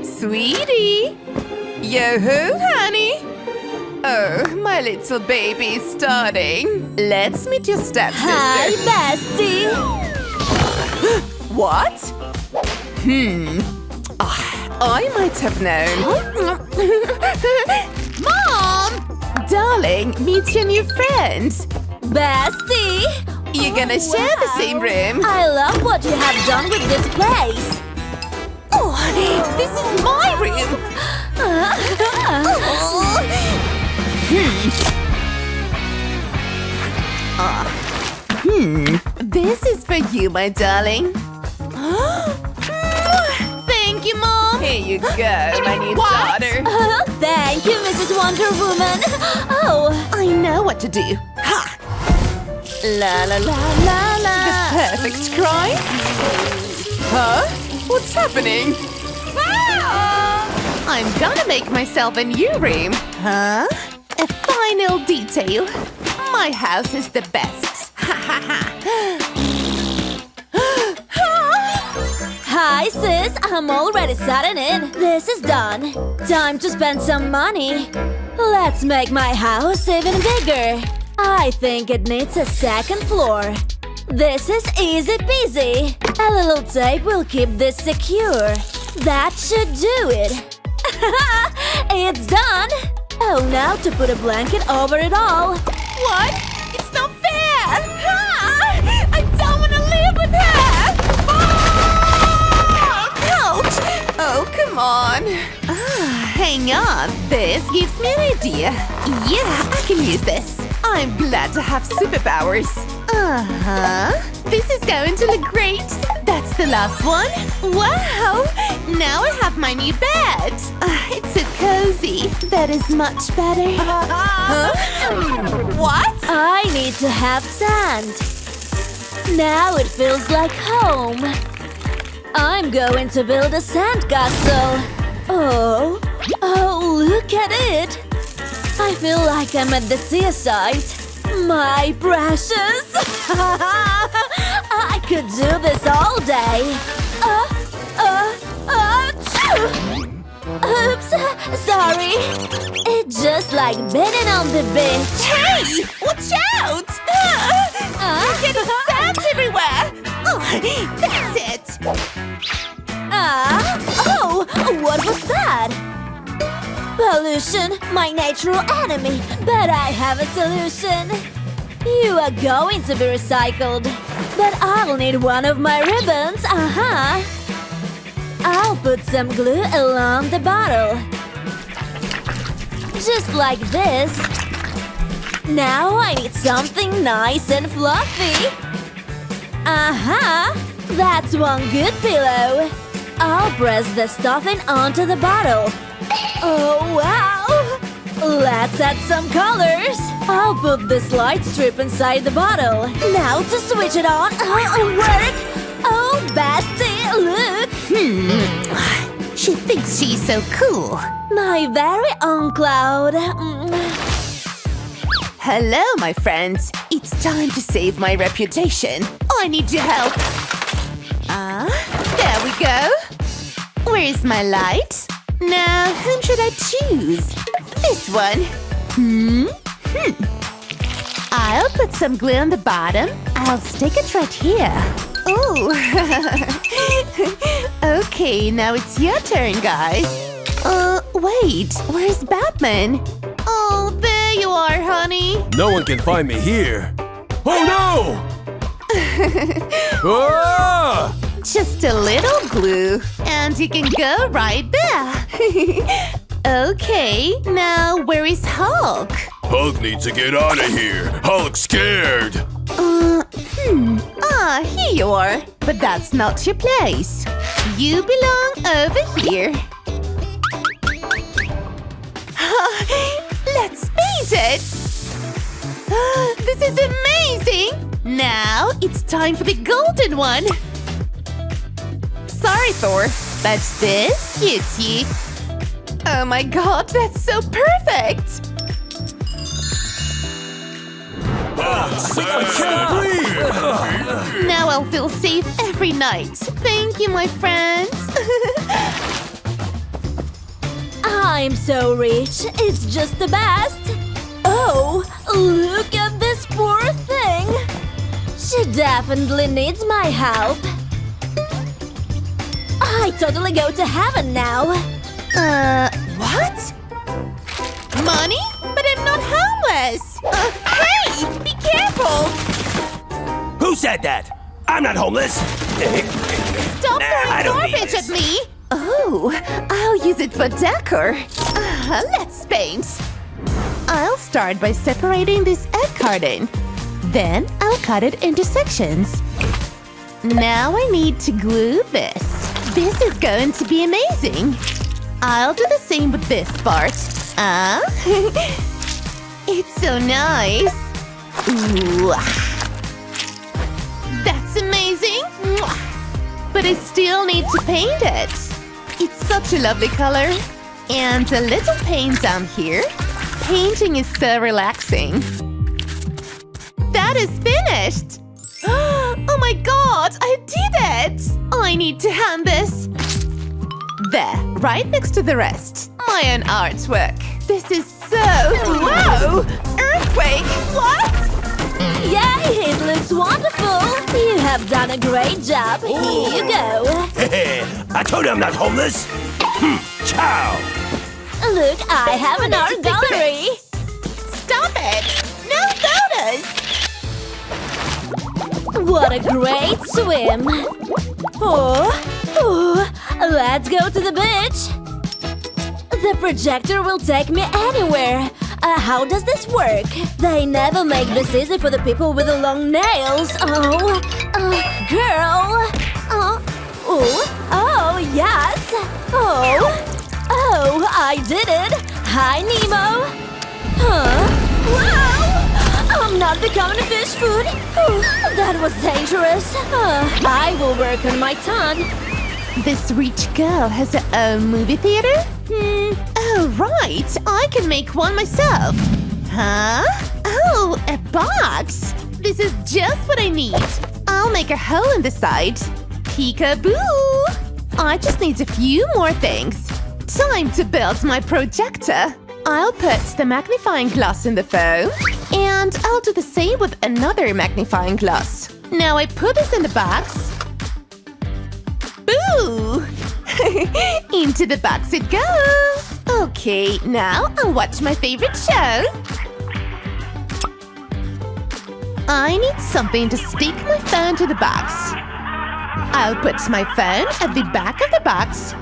Sweetie! Yo-ho, honey! Oh, my little baby is starting. Let's meet your stepsister. Hi, bestie! What? I might have known. Mom! Darling, meet your new friend. Bestie! You're gonna share the same room. I love what you have done with this place. Oh, this is my room. This is for you, my darling. Thank you, Mom! Here you go, my new daughter. Thank you, Mrs. Wonder Woman! Oh! I know what to do. Ha! La la la la la. The perfect crime? Huh? What's happening? I'm gonna make myself a new room. Huh? A final detail. My house is the best. Ha ha ha. Hi, sis! I'm already setting in. This is done. Time to spend some money. Let's make my house even bigger. I think it needs a second floor. This is easy peasy. A little tape will keep this secure. That should do it. It's done! Oh, now to put a blanket over it all. What? It's not fair! I don't want to live with her! Ouch! Oh, come on. Hang on. This gives me an idea. Yeah, I can use this. I'm glad to have superpowers. This is going to look great. That's the last one. Wow! Now I have my new bed. It's so cozy. That is much better. What? I need to have sand. Now it feels like home. I'm going to build a sandcastle. Oh, look at it. I feel like I'm at the seaside. My precious. I could do this all day. Oops, sorry. It's just like being on the beach. Hey! Watch out! You're getting sand everywhere! That's it! What was that? Pollution, my natural enemy. But I have a solution. You are going to be recycled. But I'll need one of my ribbons. I'll put some glue along the bottle. Just like this. Now I need something nice and fluffy. That's one good pillow. I'll press the stuffing onto the bottle. Oh, wow! Let's add some colors. I'll put this light strip inside the bottle. Now to switch it on. Work! Oh, bestie, look! She thinks she's so cool. My very own cloud. Hello, my friends. It's time to save my reputation. I need your help. There we go. Where is my light? Now, whom should I choose? This one. I'll put some glue on the bottom. I'll stick it right here. Ooh. Okay, now it's your turn, guys. Wait. Where's Batman? Oh, there you are, honey. No one can find me here. Oh no! Ah! Just a little glue, and you can go right there. Okay, now where is Hulk? Hulk needs to get out of here. Hulk's scared. Here you are. But that's not your place. You belong over here. Let's paint it. This is amazing. Now it's time for the golden one. Sorry, Thor, but this suits you. Oh my god, that's so perfect! I can't breathe! Now I'll feel safe every night. Thank you, my friends. I'm so rich. It's just the best. Oh, look at this poor thing. She definitely needs my help. I totally go to heaven now. What? Money? But I'm not homeless! Hey! Be careful! Who said that? I'm not homeless. Stop I throwing don't need garbage this. at me! Oh, I'll use it for decor. Let's paint. I'll start by separating this egg carton. Then I'll cut it into sections. Now I need to glue this. This is going to be amazing. I'll do the same with this part. It's so nice. Ooh. That's amazing. But I still need to paint it. It's such a lovely color. And a little paint down here. Painting is so relaxing. That is finished. Oh my god, I did it! I need to hang this. There, right next to the rest. My own artwork. This is so... Whoa! Earthquake! What? Yay, it looks wonderful. You have done a great job. Here you go. I told you I'm not homeless. Ciao. Look, I have an art gallery. Stop it! No photos! What a great swim. Let's go to the beach. The projector will take me anywhere. How does this work? They never make this easy for the people with the long nails. Girl. Yes. I did it. Hi, Nemo. Wow. I'm not becoming fish food. That was dangerous. I will work on my tongue. This rich girl has her own movie theater? Oh, right. I can make one myself. Huh? Oh, a box. This is just what I need. I'll make a hole in the side. Peekaboo! I just need a few more things. Time to build my projector. I'll put the magnifying glass in the foam. And I'll do the same with another magnifying glass. Now I put this in the box. Boo! Into the box it goes! Okay, now I'll watch my favorite show. I need something to stick my phone to the box. I'll put my phone at the back of the box.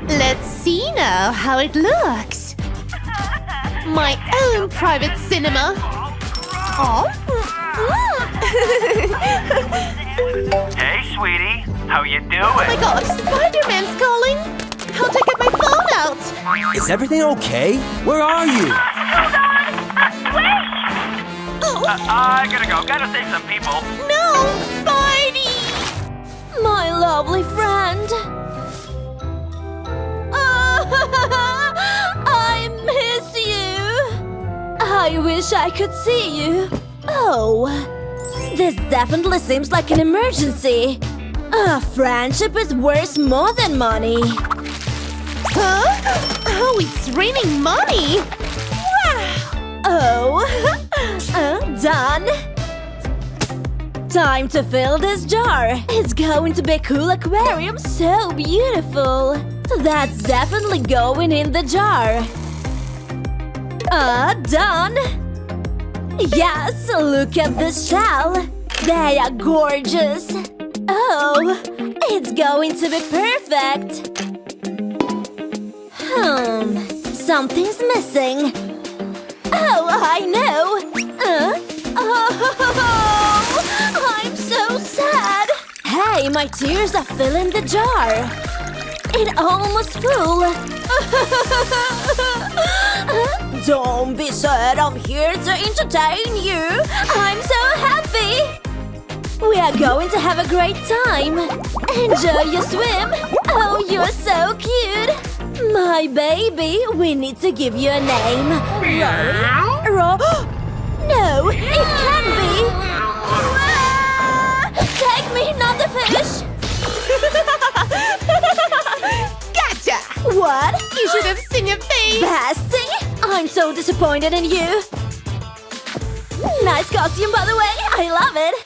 Let's see now how it looks. My own private cinema. Oh. Hey, sweetie. How you doing? Oh my god, Spider-Man's calling! How to get my phone out? Is everything okay? Where are you? Hold on! Wait! I gotta go. Gotta save some people. No! Spidey! My lovely friend. I miss you. I wish I could see you. Oh, this definitely seems like an emergency. Friendship is worth more than money. Huh? Oh, it's raining money! Oh, done. Time to fill this jar. It's going to be a cool aquarium, so beautiful. That's definitely going in the jar. Done. Yes, look at the shell. They are gorgeous. Oh, it's going to be perfect. Something's missing. Oh, I know. I'm so sad. Hey, my tears are filling the jar. It almost full. Don't be sad, I'm here to entertain you. I'm so happy. We are going to have a great time. Enjoy your swim. Oh, you're so cute. My baby, we need to give you a name. No, it can't be. Take me, not the fish. Gotcha! What? You should have seen your face! Bestie? I'm so disappointed in you. Nice costume, by the way. I love it.